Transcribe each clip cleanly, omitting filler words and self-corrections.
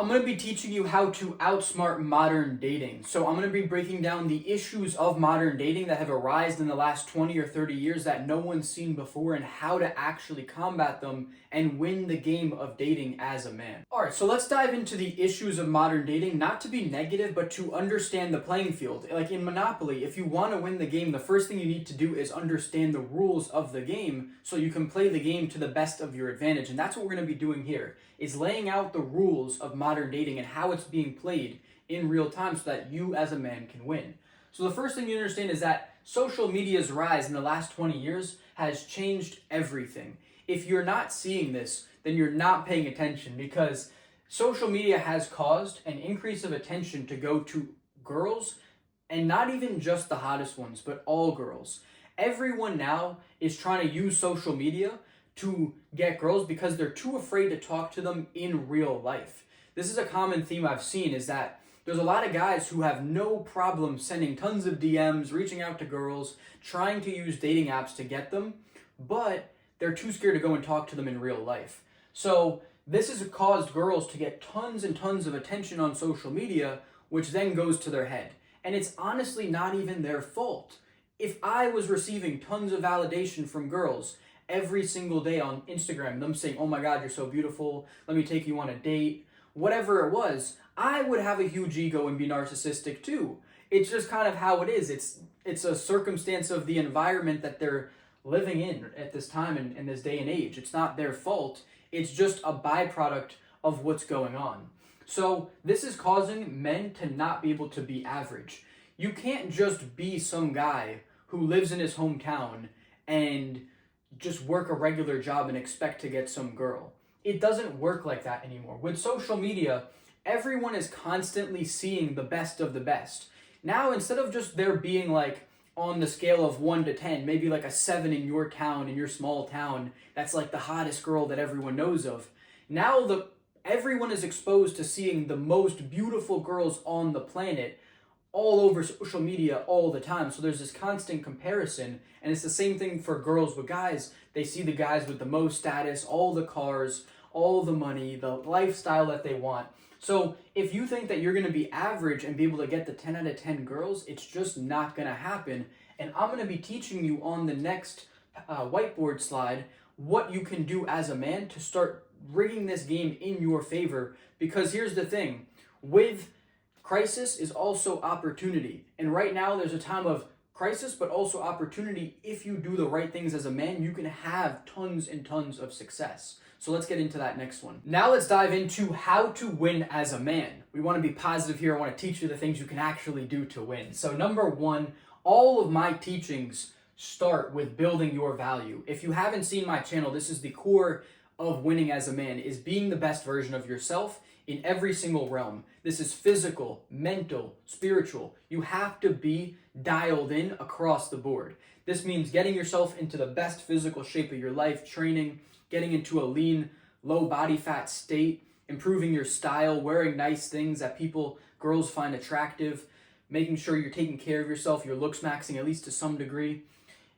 I'm going to be teaching you how to outsmart modern dating. So I'm going to be breaking down the issues of modern dating that have arisen in the last 20 or 30 years that no one's seen before, and how to actually combat them and win the game of dating as a man. Alright, so let's dive into the issues of modern dating, not to be negative, but to understand the playing field. Like in Monopoly, if you want to win the game, the first thing you need to do is understand the rules of the game so you can play the game to the best of your advantage. And that's what we're going to be doing here, is laying out the rules of modern dating and how it's being played in real time so that you as a man can win. So the first thing you understand is that social media's rise in the last 20 years has changed everything. If you're not seeing this, then you're not paying attention, because social media has caused an increase of attention to go to girls, and not even just the hottest ones, but all girls. Everyone now is trying to use social media to get girls because they're too afraid to talk to them in real life. This is a common theme I've seen, is that there's a lot of guys who have no problem sending tons of DMs, reaching out to girls, trying to use dating apps to get them, but they're too scared to go and talk to them in real life. So this has caused girls to get tons and tons of attention on social media, which then goes to their head. And it's honestly not even their fault. If I was receiving tons of validation from girls every single day on Instagram, them saying, "Oh my God, you're so beautiful, let me take you on a date," whatever it was, I would have a huge ego and be narcissistic too. It's just kind of how it is. It's a circumstance of the environment that they're living in at this time and in this day and age. It's not their fault. It's just a byproduct of what's going on. So this is causing men to not be able to be average. You can't just be some guy who lives in his hometown and just work a regular job and expect to get some girl. It doesn't work like that anymore. With social media, everyone is constantly seeing the best of the best. Now, instead of just there being like on the scale of 1 to 10, maybe like a 7 in your town, in your small town, that's like the hottest girl that everyone knows of. Now everyone is exposed to seeing the most beautiful girls on the planet all over social media all the time. So there's this constant comparison, and it's the same thing for girls with guys. They see the guys with the most status, all the cars, all the money, the lifestyle that they want. So if you think that you're going to be average and be able to get the 10 out of 10 girls, it's just not going to happen. And I'm going to be teaching you on the next whiteboard slide what you can do as a man to start rigging this game in your favor. Because here's the thing, with crisis is also opportunity. And right now there's a time of crisis, but also opportunity. If you do the right things as a man, you can have tons and tons of success. So let's get into that next one. Now let's dive into how to win as a man. We want to be positive here. I want to teach you the things you can actually do to win. So number one, all of my teachings start with building your value. If you haven't seen my channel, this is the core of winning as a man, is being the best version of yourself in every single realm. This is physical, mental, spiritual. You have to be dialed in across the board. This means getting yourself into the best physical shape of your life, training, getting into a lean, low body fat state, improving your style, wearing nice things that girls find attractive, making sure you're taking care of yourself, your looks maxing at least to some degree.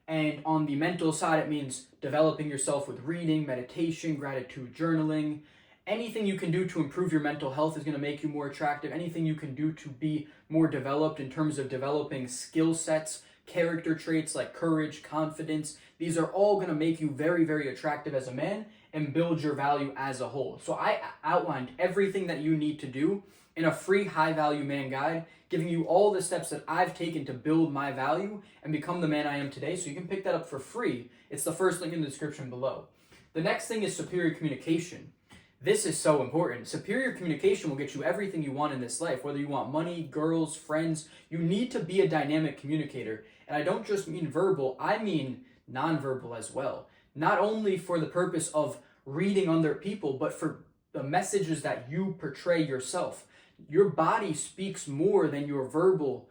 And on the mental side, it means developing yourself with reading, meditation, gratitude journaling. Anything you can do to improve your mental health is going to make you more attractive. Anything you can do to be more developed in terms of developing skill sets, character traits like courage, confidence, these are all going to make you very, very attractive as a man and build your value as a whole. So I outlined everything that you need to do in a free high value man guide, giving you all the steps that I've taken to build my value and become the man I am today. So you can pick that up for free. It's the first link in the description below. The next thing is superior communication. This is so important. Superior communication will get you everything you want in this life. Whether you want money, girls, friends, you need to be a dynamic communicator. And I don't just mean verbal, I mean nonverbal as well. Not only for the purpose of reading other people, but for the messages that you portray yourself. Your body speaks more than your verbal,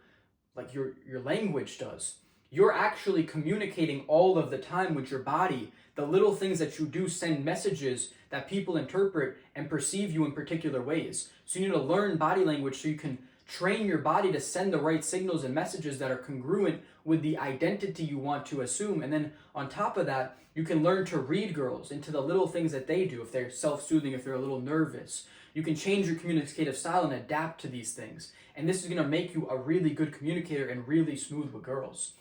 like your language does. You're actually communicating all of the time with your body. The little things that you do send messages that people interpret and perceive you in particular ways. So you need to learn body language so you can train your body to send the right signals and messages that are congruent with the identity you want to assume. And then on top of that, you can learn to read girls into the little things that they do. If they're self-soothing, if they're a little nervous, You can change your communicative style and adapt to these things. And this is going to make you a really good communicator and really smooth with girls.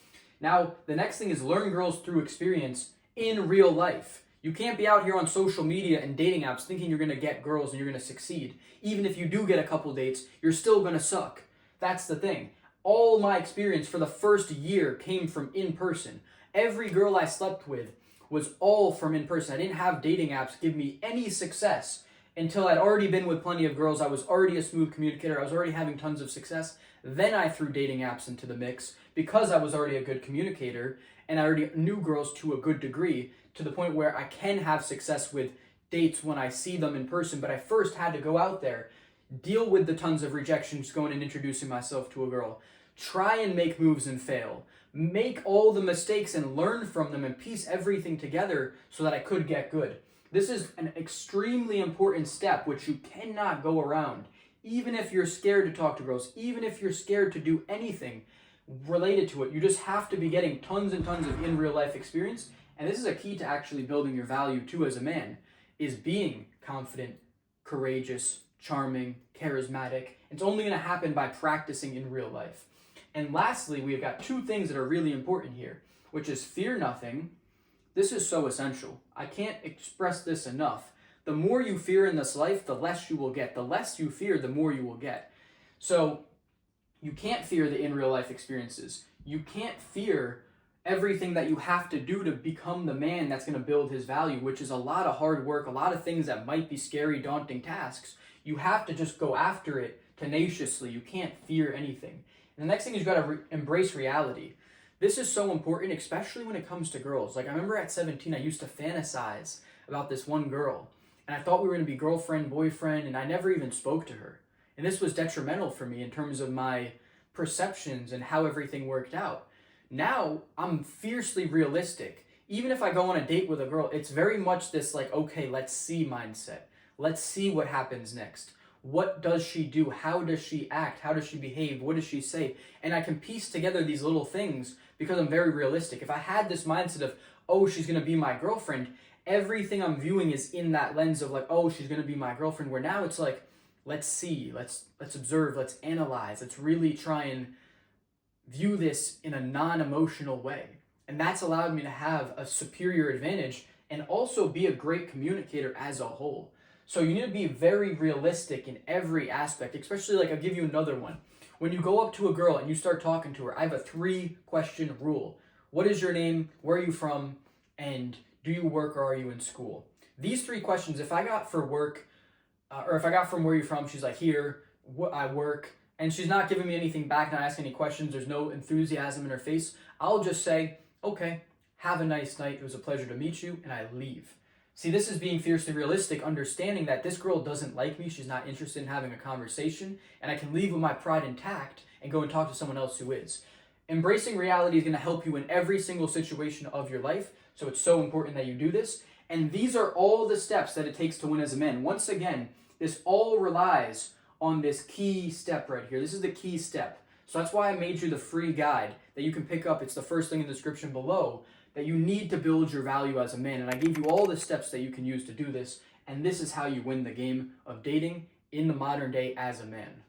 Now, the next thing is learn girls through experience in real life. You can't be out here on social media and dating apps thinking you're going to get girls and you're going to succeed. Even if you do get a couple dates, you're still going to suck. That's the thing. All my experience for the first year came from in person. Every girl I slept with was all from in person. I didn't have dating apps give me any success until I'd already been with plenty of girls. I was already a smooth communicator. I was already having tons of success. Then I threw dating apps into the mix because I was already a good communicator and I already knew girls to a good degree, to the point where I can have success with dates when I see them in person. But I first had to go out there, deal with the tons of rejections going and introducing myself to a girl, try and make moves and fail, make all the mistakes and learn from them and piece everything together so that I could get good. This is an extremely important step which you cannot go around. Even if you're scared to talk to girls, even if you're scared to do anything related to it, you just have to be getting tons and tons of in real life experience. And this is a key to actually building your value too as a man, is being confident, courageous, charming, charismatic. It's only going to happen by practicing in real life. And lastly, we've got two things that are really important here, which is fear nothing. This is so essential. I can't express this enough. The more you fear in this life, the less you will get. The less you fear, the more you will get. So you can't fear the in real life experiences. You can't fear everything that you have to do to become the man that's going to build his value, which is a lot of hard work, a lot of things that might be scary, daunting tasks. You have to just go after it tenaciously. You can't fear anything. And the next thing is you've got to embrace reality. This is so important, especially when it comes to girls. Like, I remember at 17, I used to fantasize about this one girl, and I thought we were going to be girlfriend, boyfriend, and I never even spoke to her. And this was detrimental for me in terms of my perceptions and how everything worked out. Now, I'm fiercely realistic. Even if I go on a date with a girl, it's very much this like, okay, let's see mindset. Let's see what happens next. What does she do? How does she act? How does she behave? What does she say? And I can piece together these little things because I'm very realistic. If I had this mindset of, oh, she's going to be my girlfriend, everything I'm viewing is in that lens of like, oh, she's going to be my girlfriend, where now it's like, let's see, let's observe, let's analyze, let's really try and view this in a non-emotional way. And that's allowed me to have a superior advantage and also be a great communicator as a whole. So you need to be very realistic in every aspect, especially like I'll give you another one. When you go up to a girl and you start talking to her, I have a 3-question rule. What is your name? Where are you from? And do you work or are you in school? These 3 questions, if I got for work, or if I got from where you're from, she's like, here, I work, and she's not giving me anything back, not asking any questions, there's no enthusiasm in her face, I'll just say, okay, have a nice night, it was a pleasure to meet you, and I leave. See, this is being fiercely realistic, understanding that this girl doesn't like me, she's not interested in having a conversation, and I can leave with my pride intact and go and talk to someone else who is. Embracing reality is going to help you in every single situation of your life, so it's so important that you do this. And these are all the steps that it takes to win as a man. Once again, this all relies on this key step right here. This is the key step. So that's why I made you the free guide that you can pick up. It's the first thing in the description below, that you need to build your value as a man. And I gave you all the steps that you can use to do this. And this is how you win the game of dating in the modern day as a man.